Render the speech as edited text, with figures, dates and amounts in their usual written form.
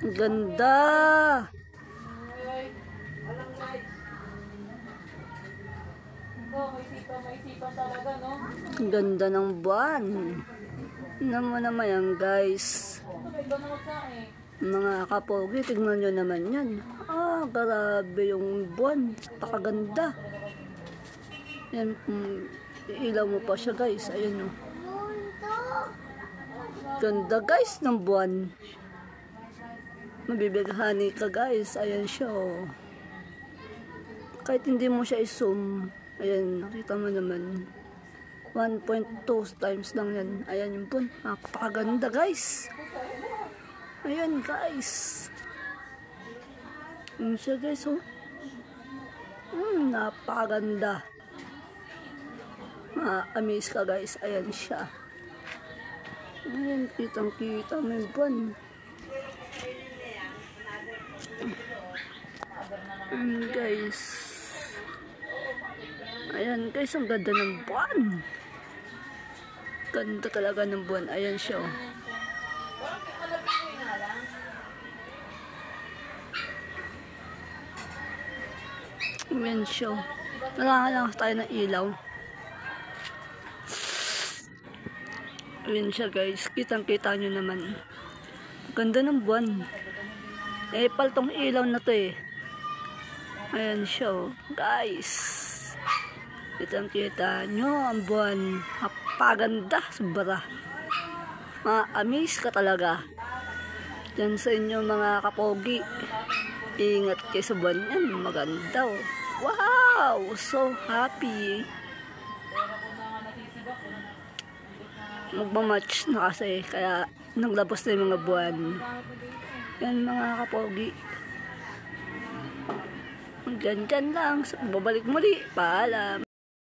Ang ganda. May sipa talaga, no? Ang ganda ng buwan. Naman yan, guys. Mga kapogi, tignan nyo naman yan. Grabe yung buwan. Napakaganda. Yan, ilaw mo pa siya, guys. Ayan, oh. Ganda, guys, ng buwan. Mabibighani ka, guys. Ayan siya, oh. Kahit hindi mo siya i-zoom, ayan, nakita mo naman. 1.2 times lang yan. Ayan yung buwan. Napakaganda, guys. Ayan, guys. Ayan siya, guys, oh. Napakaganda. Ma-amaze ka, guys. Ayan siya. Ayan, kitang-kita mo yung buwan. Ayan, guys. Ayan, guys, ang ganda ng buwan. Ganda talaga ng buwan. Ayan siya, oh. Ayan siya. Nalangalang tayo ng ilaw. Ayan siya, guys. Kitang-kita nyo naman. Ganda ng buwan. Paltong ilaw na to, eh. Ayan siya, oh. Guys. Kitang-kita nyo ang buwan. Napaganda. Sobra. Ma-amaze ka talaga. Yan sa inyo, mga kapogi. Ingat kayo sa buwan yan. Maganda, oh. Wow! So happy. Magmamatch na kasi. Kaya naglabas na yung mga buwan. Yan, mga kapogi. Hanggang dyan lang. Babalik muli. Paalam.